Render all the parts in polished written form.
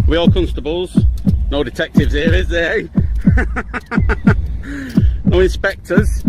We all constables, no detectives here, is there? No inspectors.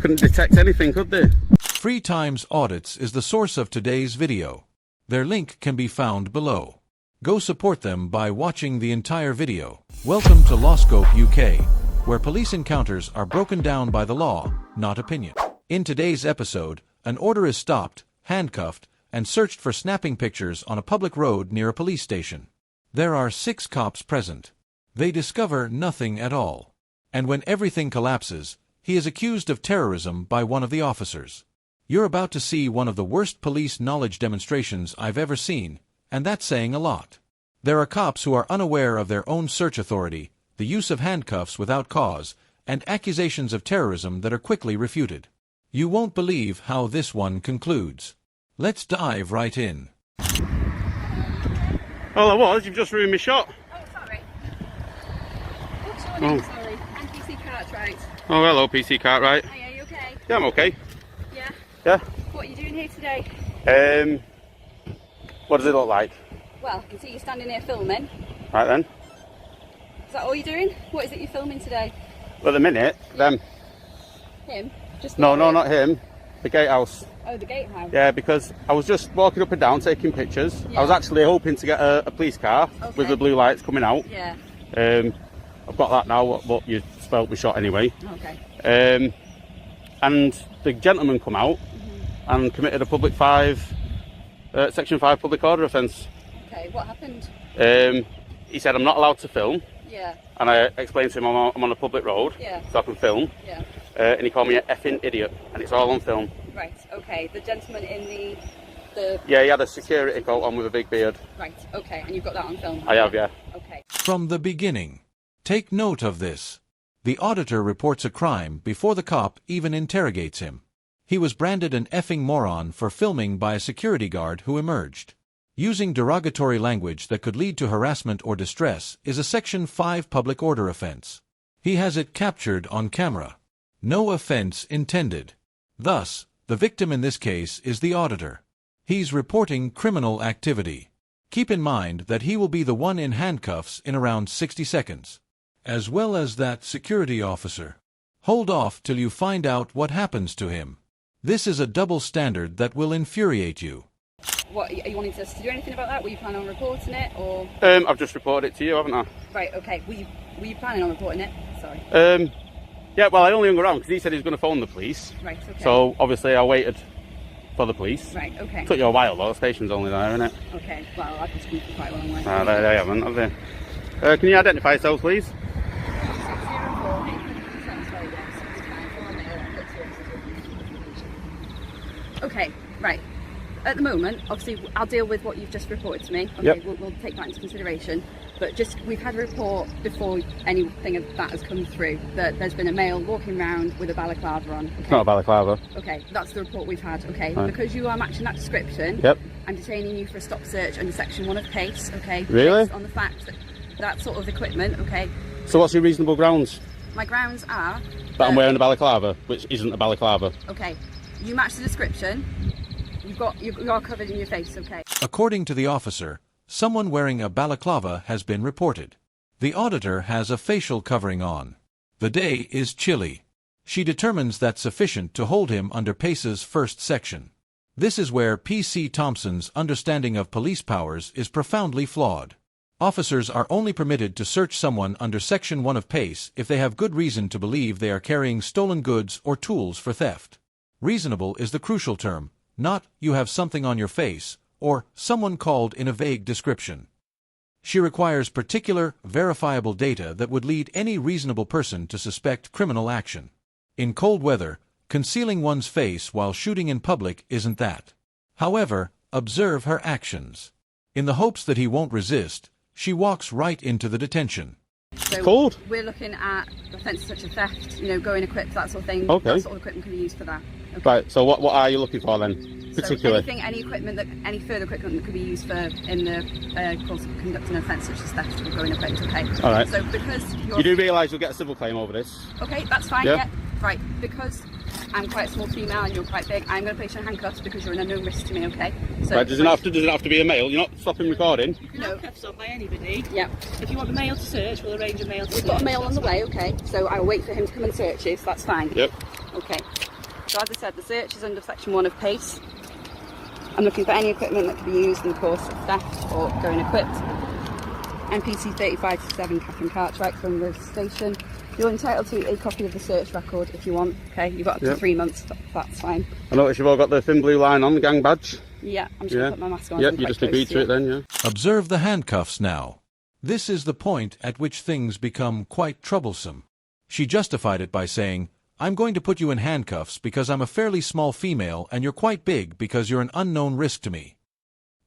Couldn't detect anything, could they? Free Times Audits is the source of today's video. Their link can be found below. Go support them by watching the entire video. Welcome to LawScope UK, where police encounters are broken down by the law, not opinion. In today's episode, an order is stopped, handcuffed, and searched for snapping pictures on a public road near a police station. There are 6 cops present. They discover nothing at all. And when everything collapses, he is accused of terrorism by one of the officers. You're about to see one of the worst police knowledge demonstrations I've ever seen, and that's saying a lot. There are cops who are unaware of their own search authority, the use of handcuffs without cause, and accusations of terrorism that are quickly refuted. You won't believe how this one concludes. Let's dive right in. All I was, you've just ruined my shot. Oh, sorry. What's your name? Sorry. I'm PC Cartwright. Oh, hello, PC Cartwright. Hey, are you okay? Yeah, I'm okay. Yeah? Yeah. What are you doing here today? What does it look like? Well, I can see you standing here filming. Right then. Is that all you're doing? What is it you're filming today? Well, at the minute, them. Him? Just No, him? not him. The gatehouse. Oh, the gatehouse? Yeah, because I was just walking up and down taking pictures. Yeah. I was actually hoping to get a police car with the blue lights coming out. Yeah. I've got that now, but you spelt my shot anyway. Okay. And the gentleman come out and committed a public 5, section 5 public order offence. Okay, what happened? He said I'm not allowed to film. Yeah. And I explained to him I'm on a public road, Yeah. so I can film. Yeah. And he called me an effing idiot, and it's all on film. Right, okay. The gentleman in the... Yeah, he had a security coat on with a big beard. Right, okay. And you've got that on film? I have, yeah. Okay. From the beginning. Take note of this. The auditor reports a crime before the cop even interrogates him. He was branded an effing moron for filming by a security guard who emerged. Using derogatory language that could lead to harassment or distress is a Section 5 public order offense. He has it captured on camera. No offense intended. Thus, the victim in this case is the auditor. He's reporting criminal activity. Keep in mind that he will be the one in handcuffs in around 60 seconds. As well as that security officer. Hold off till you find out what happens to him. This is a double standard that will infuriate you. What, are you wanting us to do anything about that? Were you planning on reporting it, or...? I've just reported it to you, haven't I? Right, okay. Were you planning on reporting it? Sorry. Yeah, well, I only hung around because he said he was going to phone the police. Right, okay. So, obviously, I waited for the police. Right, okay. Took you a while, though. The station's only there, isn't it? Okay, well, I've just been for quite a long way. They haven't, have they? Can you identify yourself, please? Okay, right. At the moment, obviously, I'll deal with what you've just reported to me. Okay, Yep. we'll take that into consideration. But we've had a report before anything of that has come through that there's been a male walking around with a balaclava on. Okay? It's not a balaclava. Okay, that's the report we've had. Okay, Right. because you are matching that description. Yep. I'm detaining you for a stop search under Section 1 of PACE. Okay. Really? Based on the fact that that sort of equipment. Okay. So what's your reasonable grounds? My grounds are That I'm wearing a balaclava, which isn't a balaclava. Okay, you match the description. You are covered in your face. Okay. According to the officer, someone wearing a balaclava has been reported. The auditor has a facial covering on. The day is chilly. She determines that's sufficient to hold him under PACE's first section. This is where P.C. Thompson's understanding of police powers is profoundly flawed. Officers are only permitted to search someone under Section 1 of PACE if they have good reason to believe they are carrying stolen goods or tools for theft. Reasonable is the crucial term, not you have something on your face, or someone called in a vague description. She requires particular, verifiable data that would lead any reasonable person to suspect criminal action. In cold weather, concealing one's face while shooting in public isn't that. However, observe her actions. In the hopes that he won't resist, she walks right into the detention. So Cold. We're looking at offences such as theft, going equipped, that sort of thing. Okay. That sort of equipment can be used for that. Okay. Right, so what are you looking for then, particularly? So any further equipment that could be used in the course of conducting an offence such as theft or going equipped. Okay. All right. So because You do realise you'll get a civil claim over this? Okay, that's fine. Yeah. Yeah. Right. Because I'm quite a small female and you're quite big, I'm going to place you in handcuffs because you're an unknown risk to me, okay? So Right, does it have to be a male? You're not stopping recording? No. Handcuffs on by anybody. Yeah. If you want a male to search, we'll arrange a male to search. We've got a male on the way, okay? So I'll wait for him to come and search you, so that's fine. Yep. Okay. So as I said, the search is under section 1 of PACE. I'm looking for any equipment that could be used in the course of theft or going equipped. NPC 35-7 Catherine Cartwright from the station. You're entitled to a copy of the search record if you want, okay? You've got up to 3 months, that's fine. I notice you've all got the thin blue line on, the gang badge. Yeah, I'm just going to put my mask on. Yep, you just agreed to it then, yeah. Observe the handcuffs now. This is the point at which things become quite troublesome. She justified it by saying, I'm going to put you in handcuffs because I'm a fairly small female and you're quite big because you're an unknown risk to me.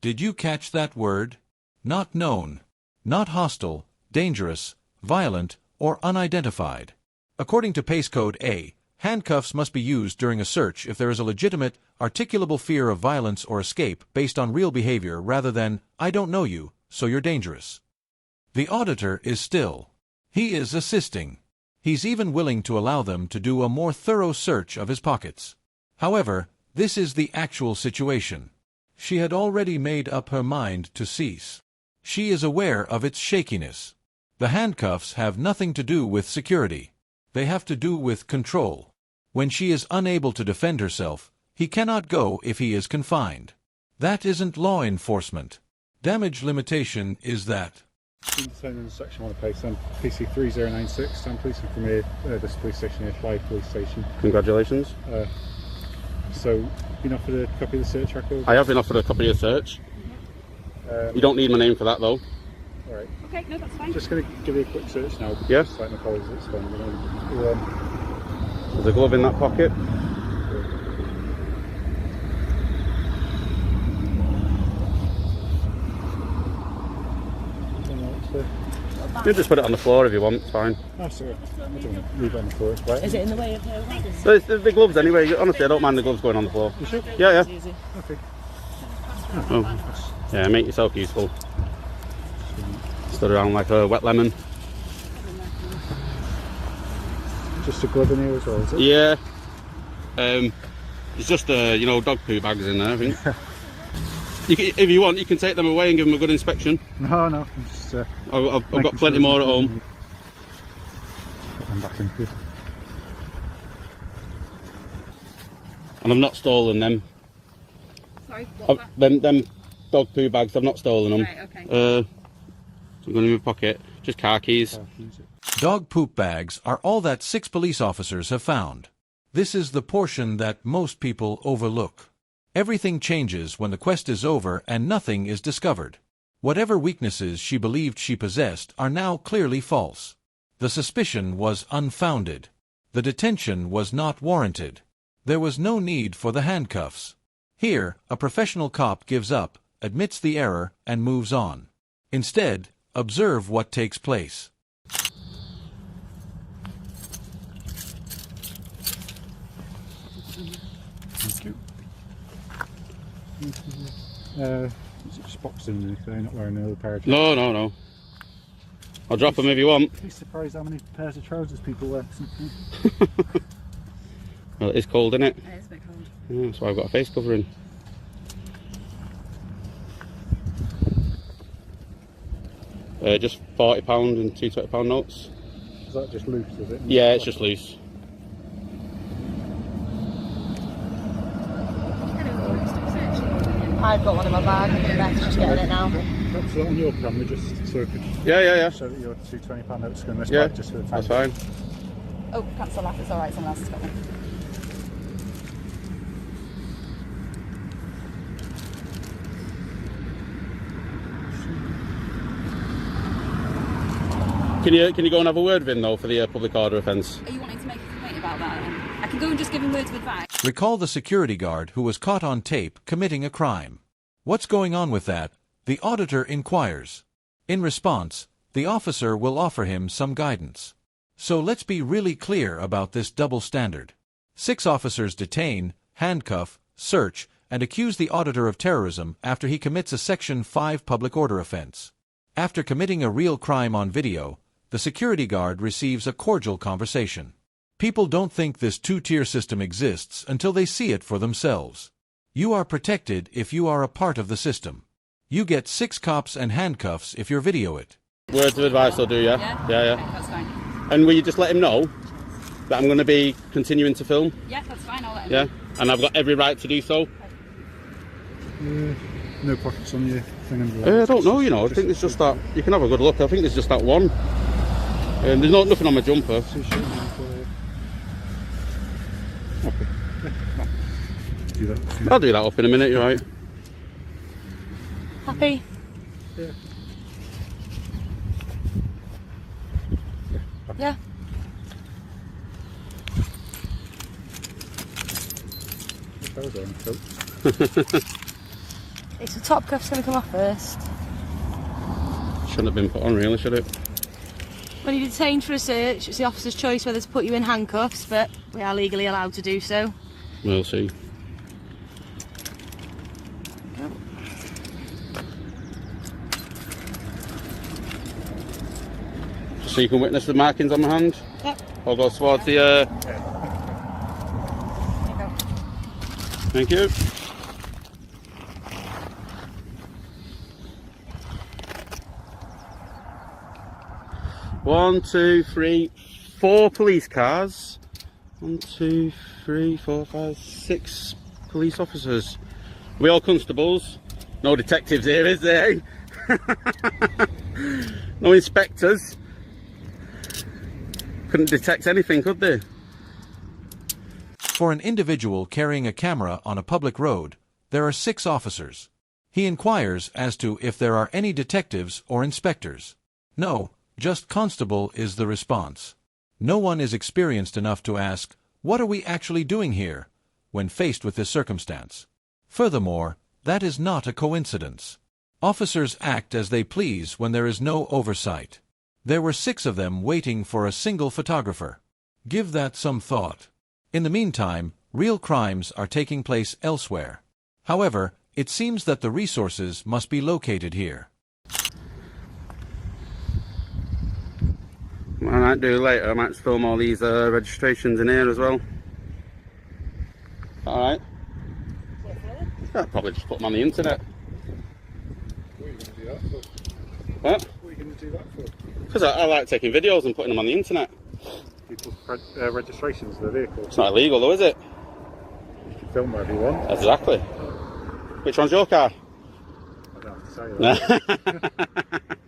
Did you catch that word? Not known. Not hostile, dangerous, violent, or unidentified. According to PACE Code A, handcuffs must be used during a search if there is a legitimate, articulable fear of violence or escape based on real behavior rather than, I don't know you, so you're dangerous. The auditor is still. He is assisting. He's even willing to allow them to do a more thorough search of his pockets. However, this is the actual situation. She had already made up her mind to cease. She is aware of its shakiness. The handcuffs have nothing to do with security. They have to do with control. When she is unable to defend herself, he cannot go if he is confined. That isn't law enforcement. Damage limitation is that. In section 1 of PACE, I'm PC 3096. I'm policing from here, this police station here, Fly Police Station. Congratulations. So, been offered a copy of the search record? I have been offered a copy of search. You don't need my name for that though. Alright. Okay, no, that's fine. Just going to give you a quick search now. Yeah. Just like my colleagues explained. There's a glove in that pocket. You can just put it on the floor if you want, it's fine. Oh, sorry. I don't want to leave it on the floor. Right. Is it in the way of her waggons? The gloves anyway, honestly I don't mind the gloves going on the floor. You sure? Yeah, It's yeah. easy. Okay. Oh. Yeah, make yourself useful. Stood around like a wet lemon. Just a glove in here as well, is it? Yeah. It's just dog poo bags in there, I think. If you want, you can take them away and give them a good inspection. No, I'm just... I've got plenty more at home. Put them back in here. And I've not stolen them. Sorry, what's that? Them dog poo bags, I've not stolen them. Right, okay. So I'm going in my pocket. Just car keys. Dog poop bags are all that 6 police officers have found. This is the portion that most people overlook. Everything changes when the quest is over and nothing is discovered. Whatever weaknesses she believed she possessed are now clearly false. The suspicion was unfounded. The detention was not warranted. There was no need for the handcuffs. Here, a professional cop gives up, admits the error, and moves on. Instead, observe what takes place. Thank you. Is it just boxed underneath there, not wearing another pair of trousers? No. I'll drop them if you want. Be surprised how many pairs of trousers people wear. Well, it is cold, isn't it? It is a bit cold. Yeah, that's why I've got a face covering. Just £40 and two £20 notes. Is that just loose, is it? Yeah, it's just loose. I've got one in my bag. Beth's just getting it now. That's on your camera, just so it could Yeah. show that your two £20 notes are going this Yeah, back just for the time. that's fine. Oh, cancel that, it's alright, someone else has got one. Can you go and have a word with him though for the public order offence? Are you wanting to make a complaint about that then? I can go and just give him words of advice. Recall the security guard who was caught on tape committing a crime. What's going on with that? The auditor inquires. In response, the officer will offer him some guidance. So let's be really clear about this double standard. 6 officers detain, handcuff, search, and accuse the auditor of terrorism after he commits a Section 5 public order offense. After committing a real crime on video, the security guard receives a cordial conversation. People don't think this two-tier system exists until they see it for themselves. You are protected if you are a part of the system. You get 6 cops and handcuffs if you video it. Words of advice will do, yeah? Yeah? Yeah. Okay, that's fine. And will you just let him know that I'm going to be continuing to film? Yeah, that's fine, I'll let him Yeah? know. And I've got every right to do so? No pockets on your thing. I don't know, you know. I think there's just that. You can have a good look. I think there's just that one. There's nothing on my jumper. Okay. Do that. I'll do that up in a minute, you're right. Happy? Yeah. Yeah. That was on coat. It's the top cuff's going to come off first. Shouldn't have been put on, really, should it? When you're detained for a search, it's the officer's choice whether to put you in handcuffs, but we are legally allowed to do so. We'll see. So you can witness the markings on my hand? Yep. I'll go towards the... Thank you. One, two, three, 4 police cars. 1, 2, 3, 4, 5, 6 police officers. We all constables. No detectives here, is there? No inspectors. Couldn't detect anything, could they? For an individual carrying a camera on a public road, there are 6 officers. He inquires as to if there are any detectives or inspectors. No, just constable is the response. No one is experienced enough to ask, "What are we actually doing here?" when faced with this circumstance. Furthermore, that is not a coincidence. Officers act as they please when there is no oversight. There were 6 of them waiting for a single photographer. Give that some thought. In the meantime, real crimes are taking place elsewhere. However, it seems that the resources must be located here. What I might do later, I might film all these registrations in here as well. Alright. I'll probably just put them on the internet. What are you going to do that for? What? What are you going to do that for? Because I like taking videos and putting them on the internet. People's registrations of their vehicles. It's not illegal though, is it? You can film wherever you want. Exactly. Which one's your car? I don't have to say that.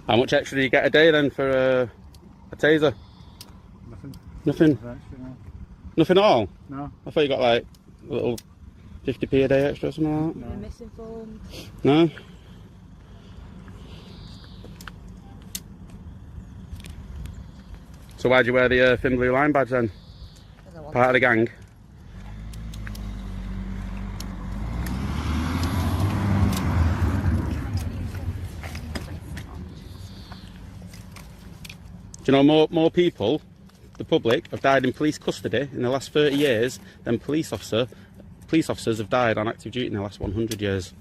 How much extra do you get a day then for a taser? Nothing. Nothing? Actually, no. Nothing at all? No. I thought you got like a little 50p a day extra or something like that. You're misinformed. No? So why'd you wear the thin blue line badge then? Part of the gang? Do you know more people, the public, have died in police custody in the last 30 years than police officers have died on active duty in the last 100 years?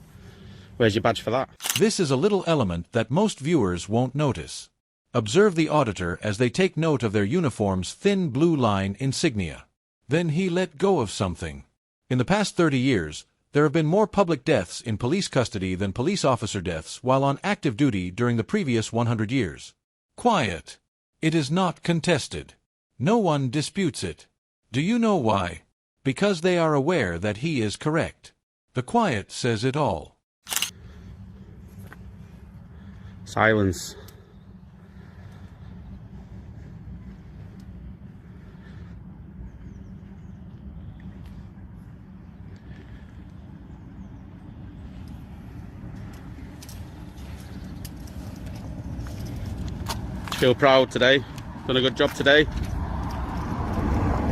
Where's your badge for that? This is a little element that most viewers won't notice. Observe the auditor as they take note of their uniform's thin blue line insignia. Then he let go of something. In the past 30 years, there have been more public deaths in police custody than police officer deaths while on active duty during the previous 100 years. Quiet. It is not contested. No one disputes it. Do you know why? Because they are aware that he is correct. The quiet says it all. Silence. Feel proud today. Done a good job today.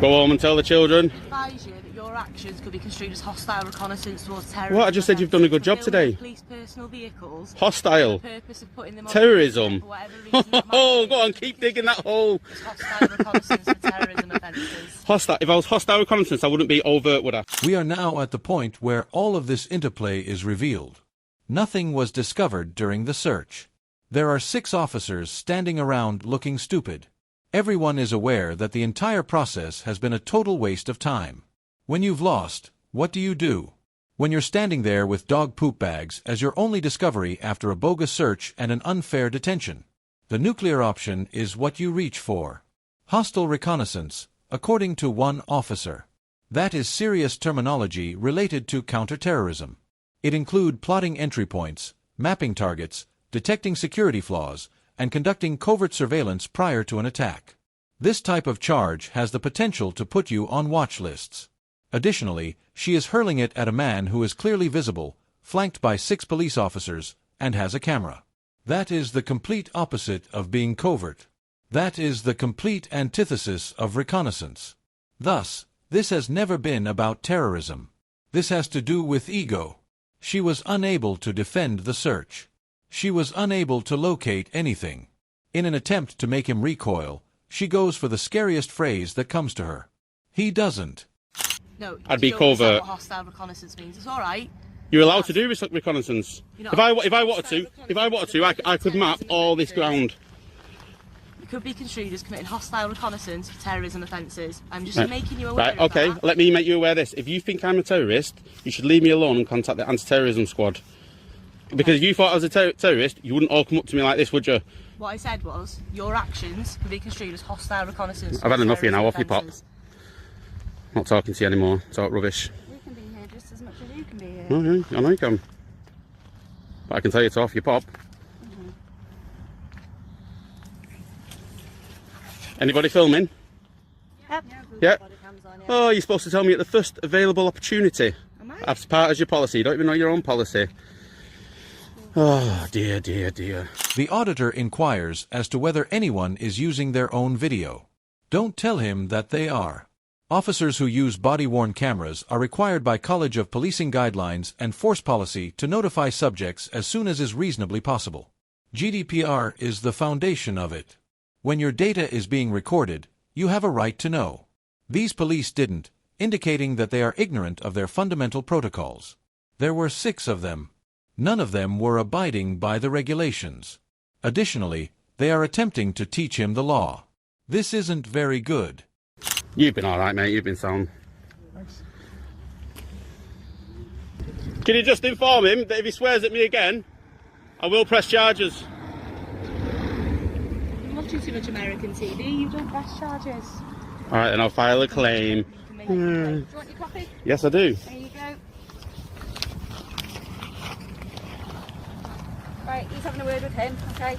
Go home and tell the children. Advise you that your actions could be construed as hostile reconnaissance towards terrorism. What? I just said you've done a good job today. Police personal vehicles. Hostile. For the purpose of putting them on Terrorism. for whatever reason that might Oh, be. go on, keep digging that hole. It's hostile reconnaissance for terrorism offences. Hostile. If I was hostile reconnaissance, I wouldn't be overt, would I? We are now at the point where all of this interplay is revealed. Nothing was discovered during the search. There are 6 officers standing around looking stupid. Everyone is aware that the entire process has been a total waste of time. When you've lost, what do you do? When you're standing there with dog poop bags as your only discovery after a bogus search and an unfair detention, the nuclear option is what you reach for. Hostile reconnaissance, according to one officer. That is serious terminology related to counterterrorism. It includes plotting entry points, mapping targets, detecting security flaws, and conducting covert surveillance prior to an attack. This type of charge has the potential to put you on watch lists. Additionally, she is hurling it at a man who is clearly visible, flanked by 6 police officers, and has a camera. That is the complete opposite of being covert. That is the complete antithesis of reconnaissance. Thus, this has never been about terrorism. This has to do with ego. She was unable to defend the search. She was unable to locate anything. In an attempt to make him recoil, she goes for the scariest phrase that comes to her. He doesn't. No, I'd be you don't understand covert. what hostile reconnaissance means. It's all right. You're allowed to do reconnaissance. You're If not- I wanted to, I could map all this ground. It could be construed as committing hostile reconnaissance for terrorism offences. I'm just Right. making you aware Right, of okay, that. let me make you aware of this. If you think I'm a terrorist, you should leave me alone and contact the anti-terrorism squad. Because if you thought I was a terrorist, you wouldn't all come up to me like this, would you? What I said was, your actions could be construed as hostile reconnaissance. I've had enough of you now, terrorism off your pop. offences. Not talking to you anymore. Talk rubbish. We can be here just as much as you can be here. Oh, yeah, I know you can. But I can tell you to off your pop. Anybody filming? Yep. Yeah. Oh, you're supposed to tell me at the first available opportunity. Am I? As part of your policy. You don't even know your own policy. Oh, dear, dear, dear. The auditor inquires as to whether anyone is using their own video. Don't tell him that they are. Officers who use body-worn cameras are required by College of Policing guidelines and force policy to notify subjects as soon as is reasonably possible. GDPR is the foundation of it. When your data is being recorded, you have a right to know. These police didn't, indicating that they are ignorant of their fundamental protocols. There were 6 of them. None of them were abiding by the regulations. Additionally, they are attempting to teach him the law. This isn't very good. You've been alright, mate. You've been sound. Thanks. Can you just inform him that if he swears at me again, I will press charges? I'm watching too much American TV. You don't press charges. Alright, then I'll file a claim. You can make a complaint. Do you want your coffee? Yes, I do. There you go. Right, he's having a word with him, okay?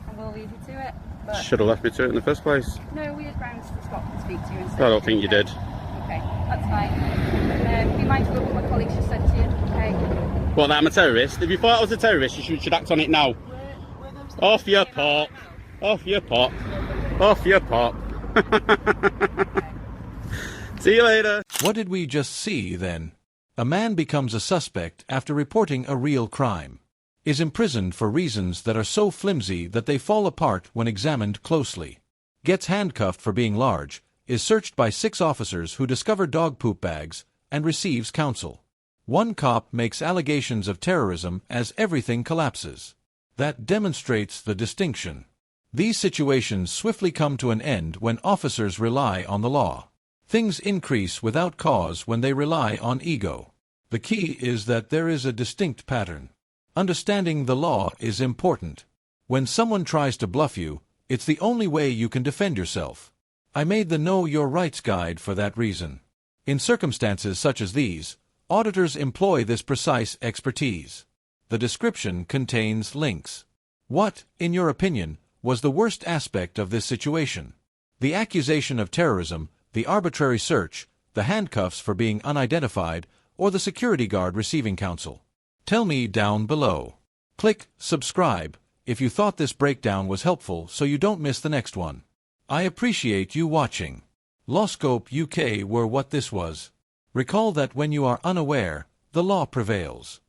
And we'll leave you to it. But Should have left me to it in the first place. no, we had grounds to stop and speak to you instead. I don't think you Okay. did. Okay, that's fine. Be mindful of what my colleagues just said to you, okay? What, that I'm a terrorist? If you thought I was a terrorist, you should act on it now. Off your pot. Off your pot. Off your pot. See you later. What did we just see, then? A man becomes a suspect after reporting a real crime, is imprisoned for reasons that are so flimsy that they fall apart when examined closely, gets handcuffed for being large, is searched by 6 officers who discover dog poop bags, and receives counsel. One cop makes allegations of terrorism as everything collapses. That demonstrates the distinction. These situations swiftly come to an end when officers rely on the law. Things increase without cause when they rely on ego. The key is that there is a distinct pattern. Understanding the law is important. When someone tries to bluff you, it's the only way you can defend yourself. I made the Know Your Rights guide for that reason. In circumstances such as these, auditors employ this precise expertise. The description contains links. What, in your opinion, was the worst aspect of this situation? The accusation of terrorism, the arbitrary search, the handcuffs for being unidentified, or the security guard receiving counsel? Tell me down below. Click subscribe if you thought this breakdown was helpful so you don't miss the next one. I appreciate you watching. Lawscope UK were what this was. Recall that when you are unaware, the law prevails.